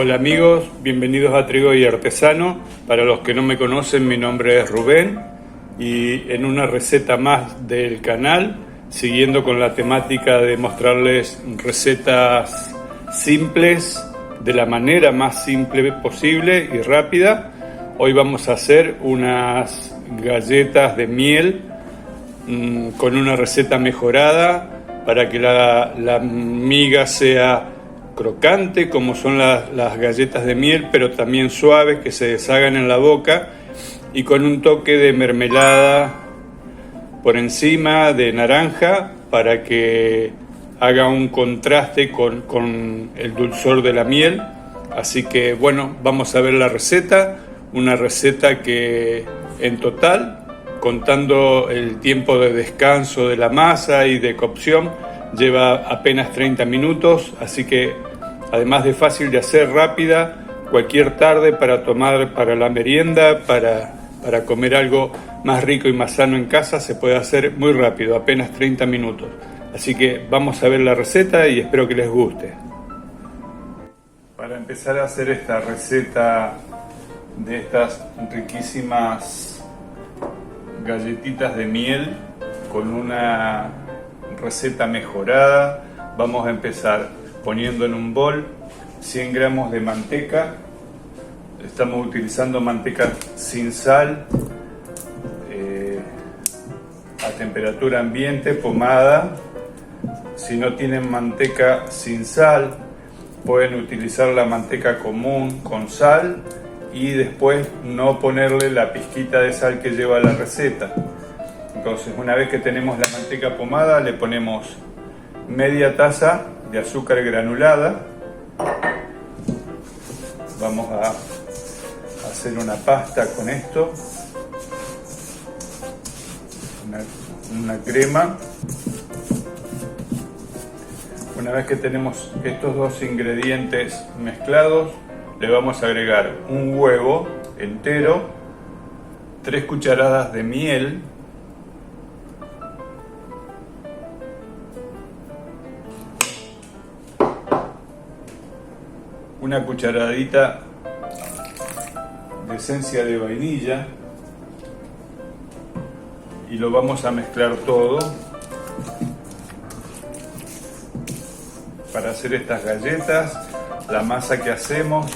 Hola amigos, bienvenidos a Trigo y Artesano. Para los que no me conocen, mi nombre es Rubén y en una receta más del canal, siguiendo con la temática de mostrarles recetas simples de la manera más simple posible y rápida. Hoy vamos a hacer unas galletas de miel con una receta mejorada para que la miga sea crocante como son las galletas de miel, pero también suaves, que se deshagan en la boca, y con un toque de mermelada por encima de naranja para que haga un contraste con el dulzor de la miel. Así que bueno, vamos a ver la receta, una receta que en total, contando el tiempo de descanso de la masa y de cocción, lleva apenas 30 minutos, así que además de fácil de hacer, rápida, cualquier tarde para tomar para la merienda, para comer algo más rico y más sano en casa, se puede hacer muy rápido, apenas 30 minutos. Así que vamos a ver la receta y espero que les guste. Para empezar a hacer esta receta de estas riquísimas galletitas de miel con una receta mejorada, vamos a empezar poniendo en un bol 100 gramos de manteca. Estamos utilizando manteca sin sal, a temperatura ambiente, pomada. Si no tienen manteca sin sal, pueden utilizar la manteca común con sal y después no ponerle la pizquita de sal que lleva la receta. Entonces, una vez que tenemos la manteca pomada, le ponemos media taza de azúcar granulada. Vamos a hacer una pasta con esto, una crema. Una vez que tenemos estos dos ingredientes mezclados, le vamos a agregar un huevo entero, 3 cucharadas de miel, una cucharadita de esencia de vainilla y lo vamos a mezclar todo para hacer estas galletas. La masa que hacemos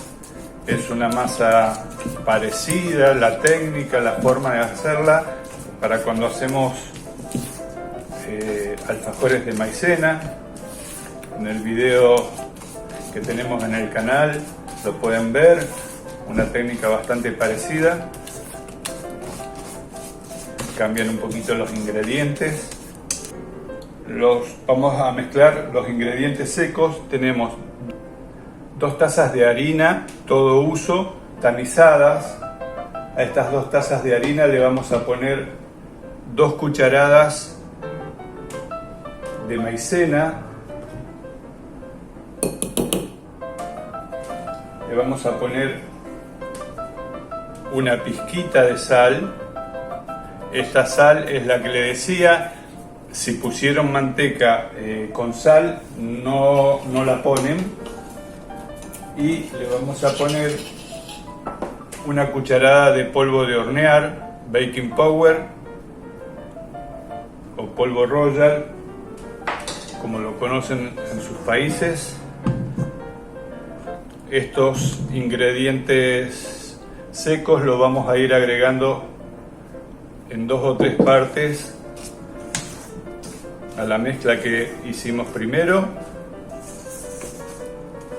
es una masa parecida, la técnica, la forma de hacerla para cuando hacemos alfajores de maicena. En el video que tenemos en el canal lo pueden ver, una técnica bastante parecida. Cambian un poquito los ingredientes. Vamos a mezclar los ingredientes secos. Tenemos 2 tazas de harina todo uso tamizadas. A estas 2 tazas de harina le vamos a poner 2 cucharadas de maicena. Le vamos a poner una pizquita de sal. Esta sal es la que le decía, si pusieron manteca con sal, no la ponen. Y le vamos a poner una cucharada de polvo de hornear, baking powder o polvo royal, como lo conocen en sus países. Estos ingredientes secos los vamos a ir agregando en 2 o 3 partes a la mezcla que hicimos primero.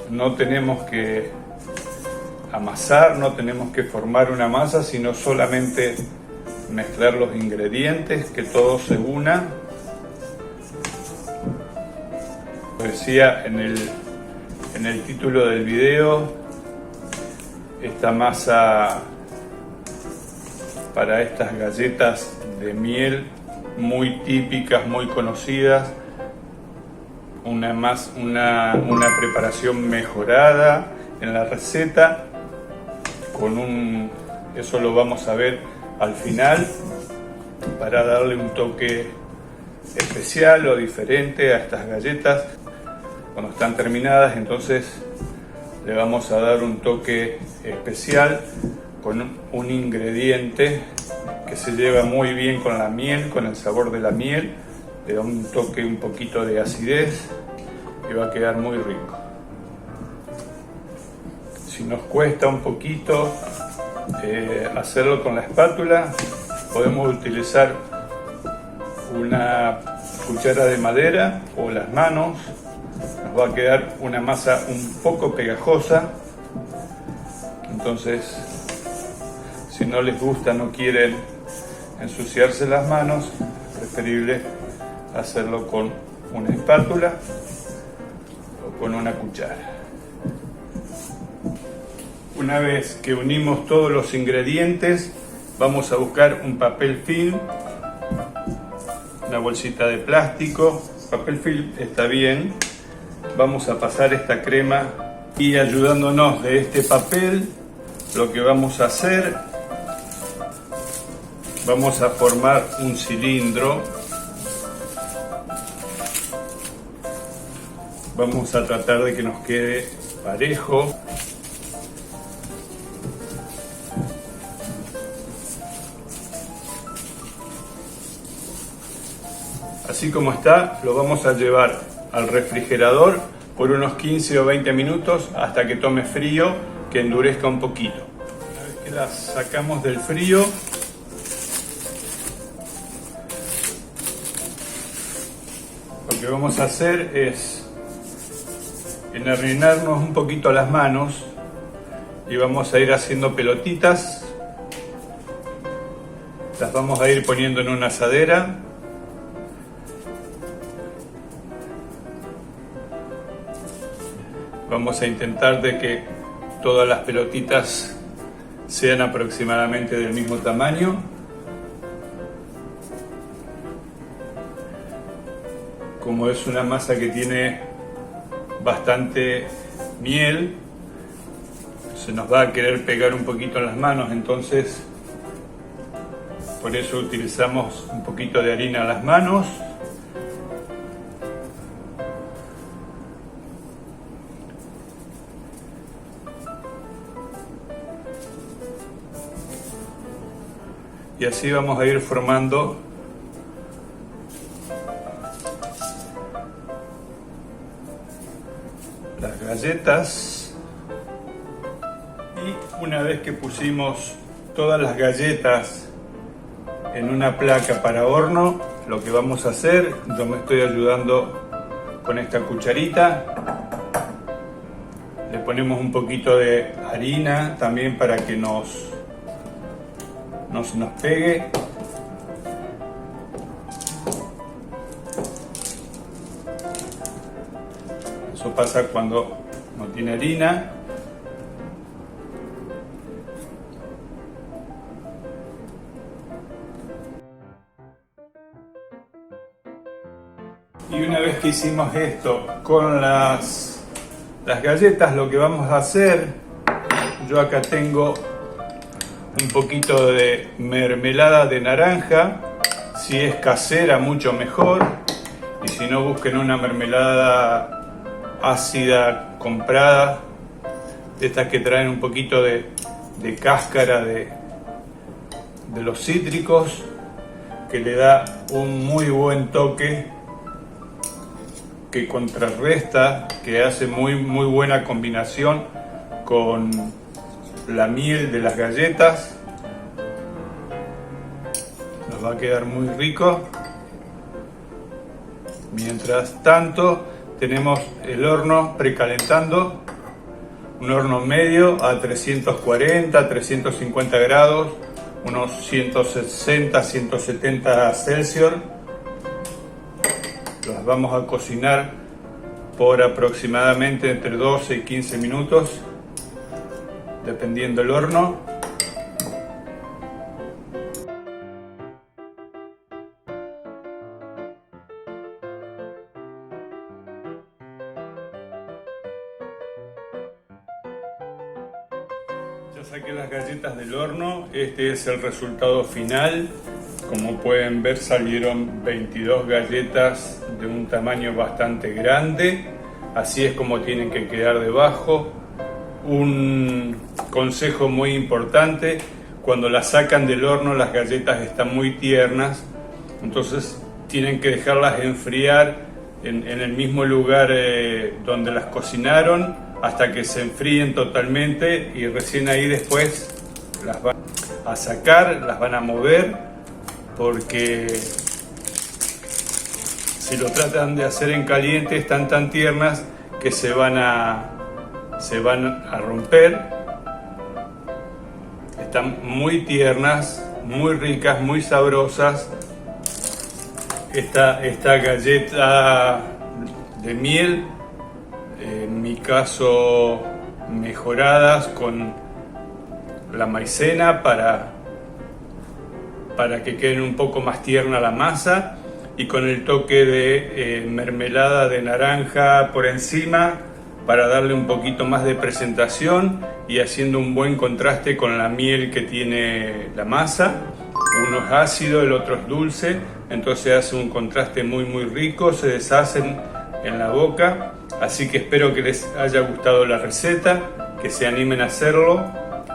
No tenemos que amasar, no tenemos que formar una masa, sino solamente mezclar los ingredientes, que todo se una. Como decía en el título del video, esta masa para estas galletas de miel muy típicas, muy conocidas, una preparación mejorada en la receta, eso lo vamos a ver al final, para darle un toque especial o diferente a estas galletas. Cuando están terminadas, entonces le vamos a dar un toque especial con un ingrediente que se lleva muy bien con la miel, con el sabor de la miel. Le da un toque, un poquito de acidez y va a quedar muy rico. Si nos cuesta un poquito hacerlo con la espátula, podemos utilizar una cuchara de madera o las manos. Nos va a quedar una masa un poco pegajosa. Entonces, si no les gusta, no quieren ensuciarse las manos, es preferible hacerlo con una espátula o con una cuchara. Una vez que unimos todos los ingredientes, vamos a buscar un papel film, una bolsita de plástico. Papel film está bien. Vamos a pasar esta crema y ayudándonos de este papel, lo que vamos a hacer, vamos a formar un cilindro. Vamos a tratar de que nos quede parejo. Así como está, lo vamos a llevar al refrigerador por unos 15 o 20 minutos hasta que tome frío, que endurezca un poquito. Una vez que la sacamos del frío, lo que vamos a hacer es enharinarnos un poquito las manos y vamos a ir haciendo pelotitas. Las vamos a ir poniendo en una asadera. Vamos a intentar de que todas las pelotitas sean aproximadamente del mismo tamaño. Como es una masa que tiene bastante miel, se nos va a querer pegar un poquito en las manos, entonces por eso utilizamos un poquito de harina en las manos. Y así vamos a ir formando las galletas. Y una vez que pusimos todas las galletas en una placa para horno, lo que vamos a hacer, yo me estoy ayudando con esta cucharita. Le ponemos un poquito de harina también para que no se nos pegue. Eso pasa cuando no tiene harina. Y una vez que hicimos esto con las galletas, lo que vamos a hacer, yo acá tengo un poquito de mermelada de naranja. Si es casera, mucho mejor, y si no, busquen una mermelada ácida comprada, de estas que traen un poquito de cáscara de los cítricos, que le da un muy buen toque, que contrarresta, que hace muy buena combinación con la miel de las galletas. Nos va a quedar muy rico. Mientras tanto, tenemos el horno precalentando, un horno medio a 340, 350 grados, unos 160, 170 Celsius. Los vamos a cocinar por aproximadamente entre 12 y 15 minutos, dependiendo del horno. Ya saqué las galletas del horno, este es el resultado final. Como pueden ver, salieron 22 galletas de un tamaño bastante grande. Así es como tienen que quedar debajo, un consejo muy importante: cuando las sacan del horno las galletas están muy tiernas, entonces tienen que dejarlas enfriar en el mismo lugar donde las cocinaron hasta que se enfríen totalmente, y recién ahí después las van a sacar, las van a mover, porque si lo tratan de hacer en caliente están tan tiernas que se van a romper. Están muy tiernas, muy ricas, muy sabrosas. Esta galleta de miel, en mi caso mejoradas con la maicena para que quede un poco más tierna la masa, y con el toque de mermelada de naranja por encima para darle un poquito más de presentación y haciendo un buen contraste con la miel que tiene la masa. Uno es ácido, el otro es dulce, entonces hace un contraste muy rico, se deshacen en la boca. Así que espero que les haya gustado la receta, que se animen a hacerlo.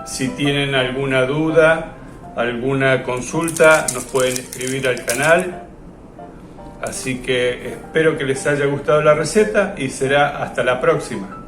Si tienen alguna duda, alguna consulta, nos pueden escribir al canal. Así que espero que les haya gustado la receta y será hasta la próxima.